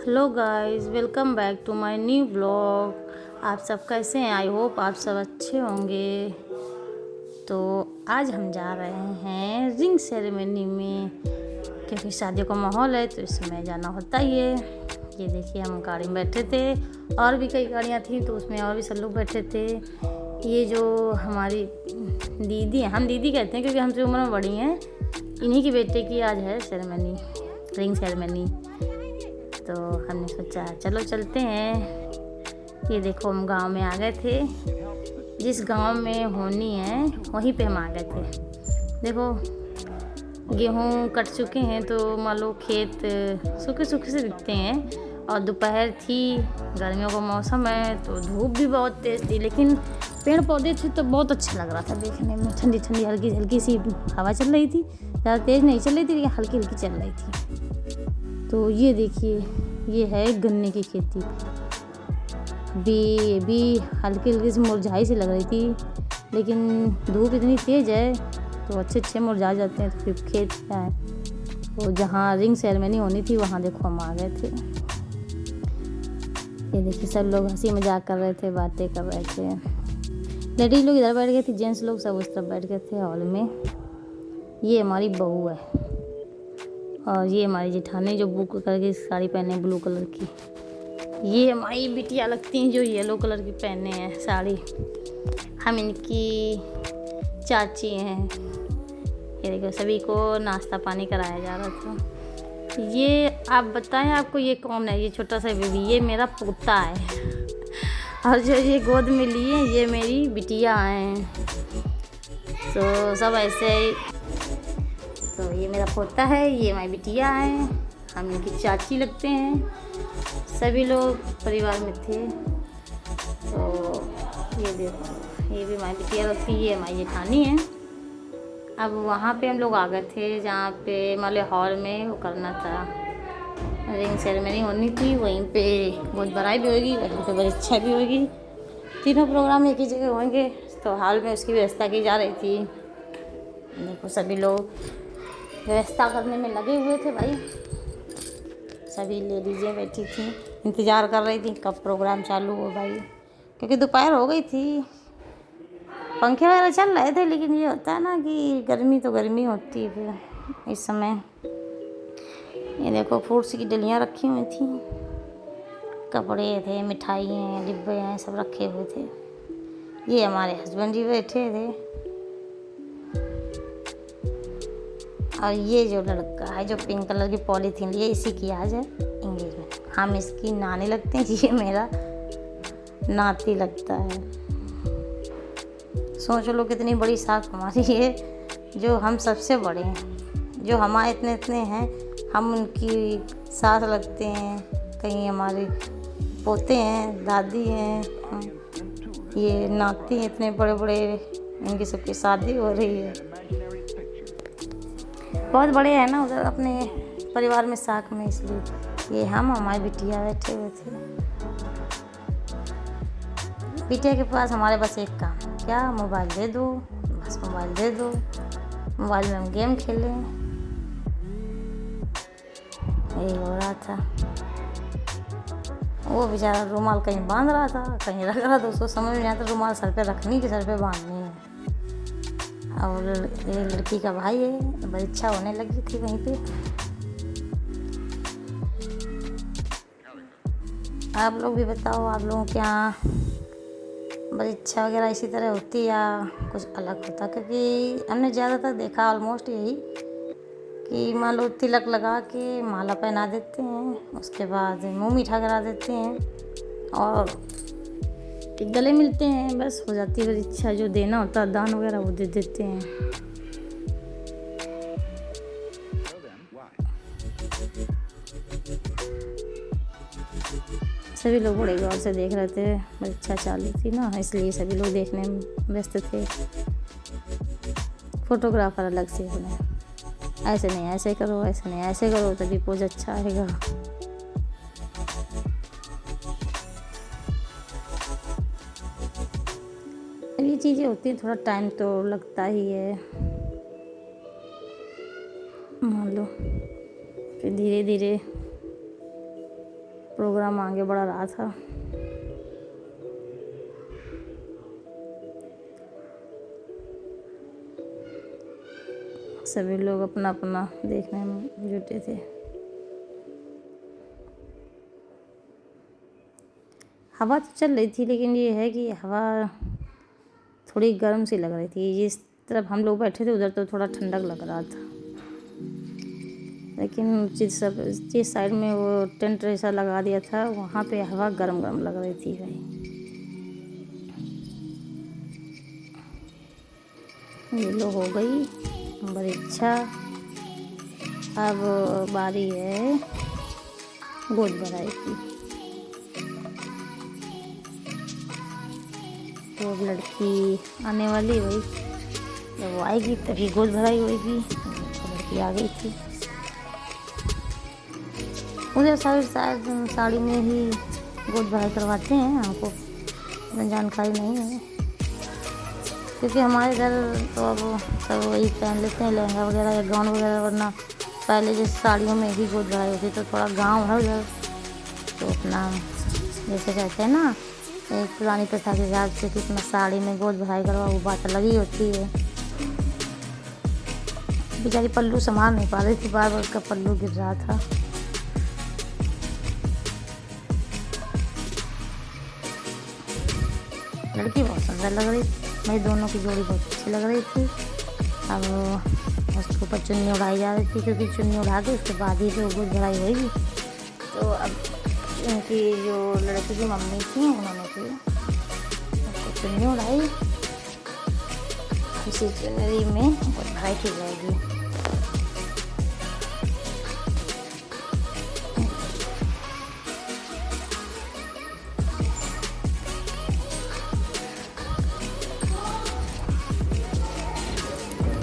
Hello guys, welcome back to my new blog. आप सब कैसे हैं? आई होप आप सब अच्छे होंगे। तो आज हम जा रहे हैं रिंग सेरेमनी में, क्योंकि शादियों का माहौल है तो इसमें जाना होता ही है। ये देखिए, हम गाड़ी में बैठे थे, और भी कई गाड़ियाँ थी तो उसमें और भी सब लोग बैठे थे। ये जो हमारी दीदी हैं, हम दीदी कहते हैं क्योंकि हमसे उम्र में बड़ी हैं, इन्हीं की बेटे की आज है सेरेमनी, रिंग सेरेमनी। तो हमने सोचा चलो चलते हैं। ये देखो, हम गांव में आ गए थे। जिस गांव में होनी है वहीं पे हम आ गए थे। देखो, गेहूं कट चुके हैं तो मान लो खेत सूखे सूखे से दिखते हैं। और दोपहर थी, गर्मियों का मौसम है तो धूप भी बहुत तेज़ थी, लेकिन पेड़ पौधे थे तो बहुत अच्छा लग रहा था देखने में। ठंडी ठंडी हल्की हल्की सी हवा चल रही थी, ज़्यादा तेज़ नहीं चल रही थी लेकिन हल्की हल्की चल रही थी। तो ये देखिए, ये है गन्ने की खेती। अभी हल्की हल्की सी मुरझाई सी लग रही थी, लेकिन धूप इतनी तेज़ है तो अच्छे मुरझा जाते हैं। तो फिर खेत क्या है, तो जहाँ रिंग सेरेमनी होनी थी वहाँ देखो हम आ गए थे। ये देखिए, सब लोग हंसी मजाक कर रहे थे, बातें कर रहे थे। लेडीज लोग इधर बैठ गए थे, जेंट्स लोग सब उस तरफ बैठ गए थे हॉल में। ये हमारी बहू है, और ये हमारी जेठानी जो ब्लू कलर की साड़ी पहने हैं, ब्लू कलर की। ये हमारी बिटिया लगती हैं जो येलो कलर की पहने हैं साड़ी। हम इनकी चाची हैं। ये देखो, सभी को नाश्ता पानी कराया जा रहा था। ये आप बताएं, आपको ये कौन है? ये छोटा सा बेबी, ये मेरा पोता है। और जो ये गोद में लिए, ये मेरी बिटिया हैं। तो सब ऐसे ही। तो ये मेरा पोता है, ये हमारी बिटिया है, हम इनकी चाची लगते हैं। सभी लोग परिवार में थे। तो ये देखो, ये भी हमारी बिटिया लगती है, ये हमारी जेठानी है। अब वहाँ पे हम लोग आ गए थे जहाँ पे मतलब हॉल में वो करना था, रिंग सेरेमनी होनी थी। वहीं पे बहुत बड़ाई भी होगी, वहीं पे बड़ी अच्छा भी होगी। तीनों प्रोग्राम एक ही जगह होंगे, तो हॉल में उसकी व्यवस्था की जा रही थी। देखो, सभी लोग व्यवस्था करने में लगे हुए थे भाई। सभी लेडीजें बैठी थी, इंतज़ार कर रही थी कब प्रोग्राम चालू हो भाई, क्योंकि दोपहर हो गई थी। पंखे वगैरह चल रहे थे, लेकिन ये होता है ना कि गर्मी तो गर्मी होती है फिर इस समय। ये देखो, फ्रूट्स की डलियाँ रखी हुई थी, कपड़े थे, मिठाई हैं, डिब्बे हैं, सब रखे हुए थे। ये हमारे हस्बैंड जी बैठे थे। और ये जो लड़का है जो पिंक कलर की पॉलीथीन लिए, इसी की आज है इंगेजमेंट। हम इसकी नानी लगते हैं, ये मेरा नाती लगता है। सोच लो कितनी बड़ी साख हमारी है, जो हम सबसे बड़े हैं। जो हमारे इतने इतने हैं, हम उनकी साथ लगते हैं। कहीं हमारे पोते हैं, दादी हैं, ये नाती हैं, इतने बड़े बड़े, इनकी सबकी शादी हो रही है। बहुत बड़े हैं ना उधर अपने परिवार में, साथ में, इसलिए ये हम हमारी बिटिया बैठे हुए थे। बिटिया के पास हमारे बस एक काम, क्या? मोबाइल दे दो, बस मोबाइल दे दो, मोबाइल में हम गेम खेलें। यही हो रहा था। वो बेचारा रुमाल कहीं बांध रहा था, कहीं रख रहा था, उसको समझ में नहीं आता रुमाल सर पे रखनी कि सर पे बांधनी है। और ये लड़की का भाई है, परीक्षा होने लगी थी वहीं पे। आप लोग भी बताओ, आप लोगों के यहाँ परीक्षा वगैरह इसी तरह होती या कुछ अलग होता? क्योंकि हमने ज़्यादातर देखा ऑलमोस्ट यही कि मान लो तिलक लगा के माला पहना देते हैं, उसके बाद मुँह मीठा करा देते हैं और गले मिलते हैं, बस हो जाती है परीक्षा। जो देना होता है दान वगैरह वो दे देते हैं। सभी लोग बड़े गौर से देख रहे थे, परीक्षा चालू थी ना, इसलिए सभी लोग देखने में व्यस्त थे। फोटोग्राफर अलग से बने, ऐसे नहीं ऐसे करो, ऐसे नहीं ऐसे करो, तभी पोज अच्छा आएगा। ये चीज़ें होती हैं, थोड़ा टाइम तो लगता ही है। मान लो फिर धीरे धीरे प्रोग्राम आगे बढ़ रहा था। सभी लोग अपना अपना देखने में जुटे थे। हवा तो चल रही थी, लेकिन ये है कि हवा थोड़ी गर्म सी लग रही थी। जिस तरफ हम लोग बैठे थे उधर तो थोड़ा ठंडक लग रहा था, लेकिन जिस साइड में वो टेंट ऐसा लगा दिया था वहाँ पे हवा गर्म गर्म लग रही थी भाई। ये लो हो गई परीक्षा। अब बारी है गोद भराई की। तो लड़की आने वाली भाई, जब वो आएगी तभी गोद भराई होगी। तो लड़की आ गई थी। उधर साड़ी में ही गोद भराई करवाते हैं, हमको इतना जानकारी नहीं है, क्योंकि हमारे इधर तो अब सब वही पहन लेते हैं, लहंगा वगैरह या गाउन वगैरह। वरना पहले जैसे साड़ियों में ही गोद भराई होती, तो थोड़ा गांव है उधर, तो अपना जैसे कहते हैं ना, एक पुरानी प्रथा के हिसाब से कि अपना साड़ी में गोद भराई करवा, वो बात अलग ही होती है। बेचारी पल्लू संभाल नहीं पा रही थी, बार बार उसका पल्लू गिर रहा था। लड़की बहुत सुंदर लग रही थी, मेरी दोनों की जोड़ी बहुत अच्छी लग रही थी। अब उसके ऊपर चुन्नी उड़ाई जा रही थी, क्योंकि चुन्नी उड़ा के उसके बाद ही जो गोद भराई होगी। तो अब उनकी जो लड़की की मम्मी थी उन्होंने की उसको चुन्नी उड़ाई, इसी चुनरी में गोद भराई की जाएगी।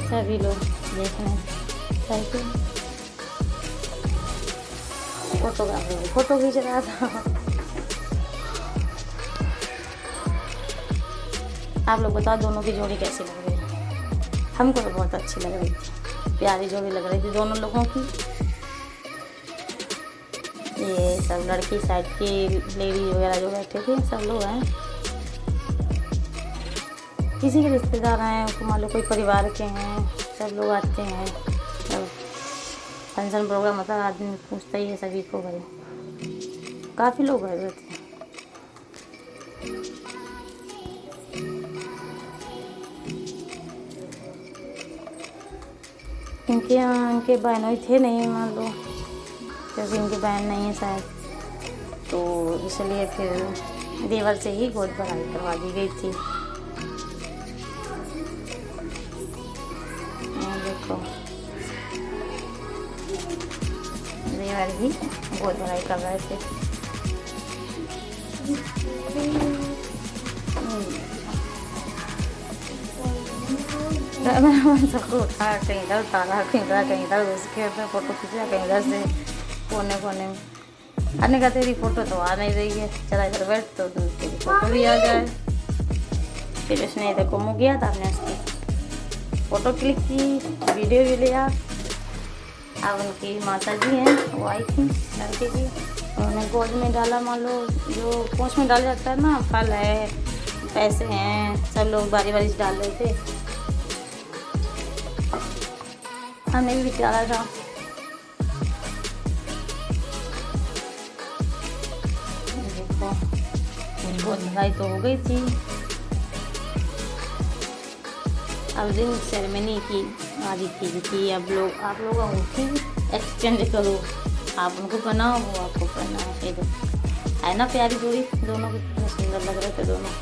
सभी लोग देख रहे हैं, फोटोग्राफर फोटो खींच रहा था। आप लोग बताओ दोनों की जोड़ी कैसी लग रही है? हमको तो बहुत अच्छी लग रही थी, प्यारी जोड़ी लग रही थी दोनों लोगों की। ये सब लड़की साइड की लेडीज वगैरह जो बैठे थे सब लोग हैं, किसी के रिश्तेदार हैं, मान लो कोई परिवार के हैं, सब लोग आते हैं। जब फंक्शन प्रोग्राम होता है आदमी पूछता ही है सभी को भाई। काफ़ी लोग आए हुए थे। इनके बहनों थे नहीं, मान लो, क्योंकि इनकी बहन नहीं है शायद, तो इसलिए फिर देवर से ही गोद भराई करवा दी गई थी। देखो देवर ही गोद भराई कर रहे थे। सबको उठा कहीं इधर उतारा, कहीं इधर उसके अपने फ़ोटो खींचा, कहीं इधर से कोने में। अन्य का तेरी फ़ोटो तो आ नहीं रही है, चला इधर बैठ तो तेरी फ़ोटो भी आ जाए। फिर उसने इधर को मुँह किया था, आपने उसकी फ़ोटो क्लिक की, वीडियो भी लिया। अब उनकी माता जी हैं, वो आई थी लड़के की, उन्होंने गोद में डाला। मान लो जो पोंछ में डाला जाता है ना, फल है, पैसे हैं, सब लोग बारी बारी से डाल रहे थे। हमने भी डाला था। देखो गोद भराई तो हो गई थी। अब रिंग सेरेमनी की बारी थी कि अब आप लोग अंगूठी एक्सचेंज करो, आप उनको पहनाओ, वो आपको पहनाओ। ये है ना प्यारी जोड़ी, दोनों के कितने सुंदर लग रहे थे दोनों।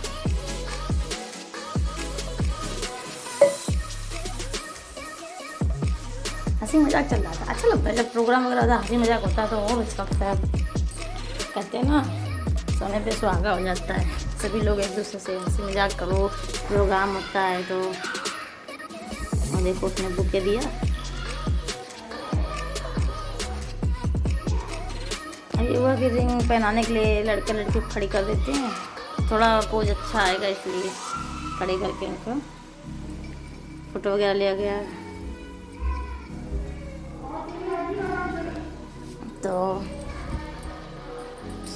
हंसी मजाक चल रहा था, अच्छा लगता है जब प्रोग्राम वगैरह होता है, हंसी मजाक होता है तो और अच्छा लगता है। कहते हैं ना समय पे सुहागा हो जाता है, सभी लोग एक दूसरे से हंसी मजाक करो, प्रोग्राम होता है तो। और देखो उसने बुके दिया। ये हुआ कि रिंग पहनाने के लिए लड़के लड़की खड़ी कर देते हैं, थोड़ा पोज अच्छा आएगा इसलिए खड़ी करके उनको फ़ोटो वगैरह लिया गया। तो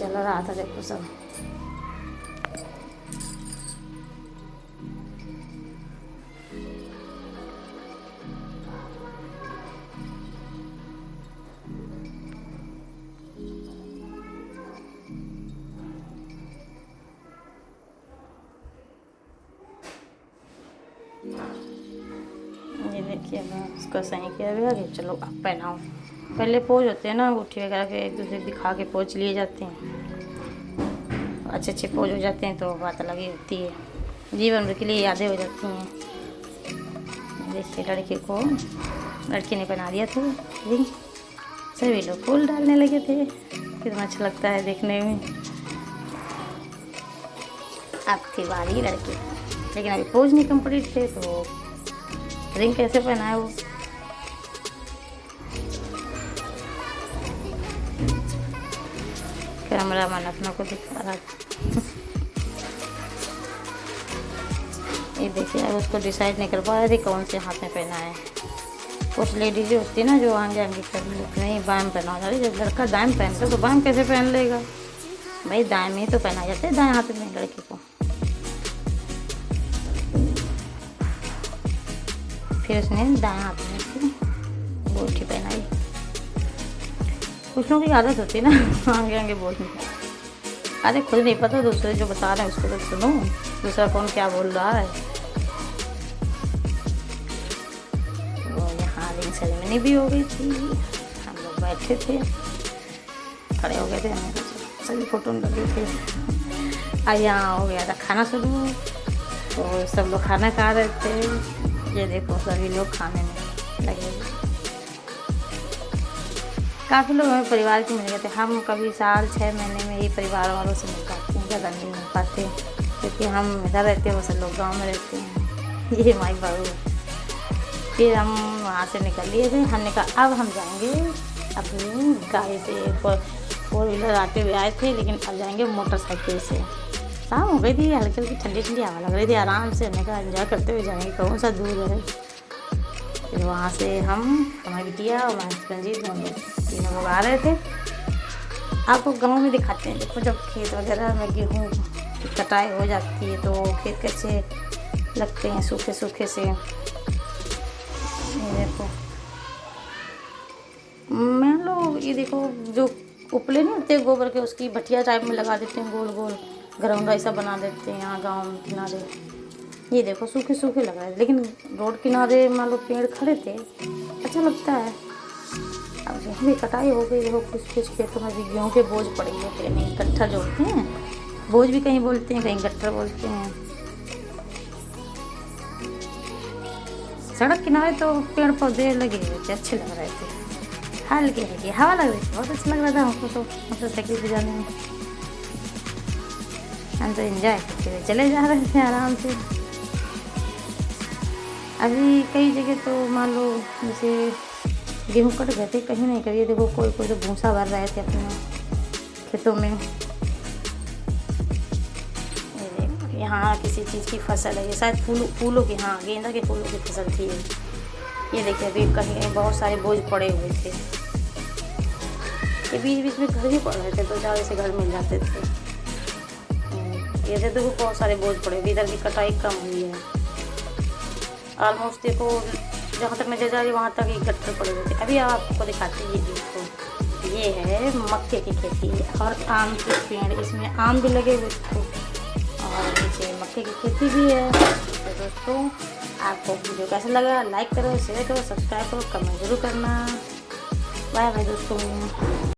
चल रहा था देखो सब। ये देखिए मैं इसको सही किया गया कि चलो अब पहनाओ। पहले पोज होते हैं ना अंगूठी वगैरह के एक दूसरे दिखा के पोज लिए जाते हैं, अच्छे अच्छे पोज हो जाते हैं तो बात अलग ही होती है, जीवन भर के लिए यादें हो जाती हैं। देखिए लड़के को लड़की ने पहना दिया था रिंग, सभी लोग फूल डालने लगे थे, कितना अच्छा लगता है देखने में। अब थी बारी लड़की, लेकिन अभी पोज नहीं कंप्लीट थे तो रिंग कैसे पहनाए वो। कैमरा मैन अपनों को दिखा रहा ये देखिए अब उसको डिसाइड नहीं कर पा रहे थे कौन से हाथ में पहना है। कुछ लेडीज होती है ना जो आगे आगे कर लेती नहीं बाएं में पहना जा रही, जब लड़का दाएं पहनता तो बाएं कैसे पहन लेगा भाई, दाएं में ही तो पहना जाता है दाएं हाथ में लड़की को। फिर उसने दाएं हाथ में अंगूठी पहनाई। कुछ लोगों की आदत होती है ना आगे आगे बोलने की, अरे खुद नहीं पता दूसरे जो बता रहे हैं उसको तो सुनो, दूसरा कौन क्या बोल रहा है। तो यहाँ रिंग सेरेमनी भी हो गई थी, हम लोग बैठे थे, खड़े हो गए थे, हमें सभी फोटो लगे थे। अब यहाँ हो गया था खाना शुरू, तो सब लोग खाना खा रहे थे। ये देखो सभी लोग खाने में लगे, काफ़ी लोग हमें परिवार के मिल गए थे। हम कभी साल 6 महीने में ही परिवार वालों से मिल पाते हैं, ज़्यादा नहीं मिल पाते क्योंकि हम इधर रहते हैं, वो सब लोग गाँव में रहते हैं। ये माई बाबू। फिर हम वहाँ से निकल लिए थे, हमने कहा अब हम जाएंगे अपनी गाड़ी से, 4 व्हीलर आते हुए आए थे लेकिन अब जाएंगे मोटरसाइकिल से। शाम हो गई थी, हल्की हल्की ठंडी ठंडी हवा लग रही थी, आराम से हमने कहा एंजॉय करते हुए जाएंगे, कौन सा दूर है। फिर वहाँ से हम हमारी बिटिया और हमारे रंजीत हम लोग तीनों लोग आ रहे थे। आपको गांव में दिखाते हैं, देखो जब खेत वगैरह में गेहूँ की कटाई हो जाती है तो खेत कैसे लगते हैं सूखे सूखे से। ये देखो मैं लोग ये देखो जो उपले नहीं होते गोबर के, उसकी भटिया टाइप में लगा देते हैं, गोल गोल ग्राउंड ऐसा बना देते हैं यहाँ गाँव किनारे। ये देखो सूखे सूखे लग रहे हैं, लेकिन रोड किनारे मान लो पेड़ खड़े थे, अच्छा लगता है। अब गेहूँ भी कटाई हो गई, देखो कुछ कुछ खेतों में भी गेहूँ के बोझ पड़े हुए थे, कहीं गट्ठर जोड़ते हैं, बोझ भी कहीं बोलते हैं, कहीं गट्ठर बोलते हैं। सड़क किनारे तो पेड़ पौधे लगे हुए थे, अच्छे लग रहे थे, हल्की हल्की हवा लग रही थी, बहुत अच्छा लग रहा था हमको तो मोटरसाइकिल पे जाने में। हम तो एंजॉय करते हुए चले जा रहे थे आराम से। अभी कई जगह तो मान लो जैसे गेहूँ कट गए थे, कहीं नहीं कभी देखो कोई कोई तो भूसा भर रहे थे अपने खेतों में। यहाँ किसी चीज़ की फसल है, ये शायद फूलों की, हाँ गेंदा के फूलों की फसल थी ये देखिए। अभी कहीं कहीं बहुत सारे बोझ पड़े हुए थे, ये बीच बीच में घर भी पड़ रहे थे, 2-4 ऐसे घर मिल जाते थे। ये देखो बहुत सारे बोझ पड़े, इधर की कटाई कम हुई है ऑलमोस्ट। देखो जहाँ तक नजर जा रही वहाँ तक ही गट्ठर पड़े हुए थे। अभी आपको दिखाते हैं, ये देखो ये है मक्के की खेती और आम के पेड़, इसमें आम भी लगे हुए थे और नीचे मक्के की खेती भी है। तो दोस्तों आपको वीडियो कैसा लगा, लाइक करो, शेयर करो, सब्सक्राइब करो, कमेंट जरूर करना। बाय बाय दोस्तों।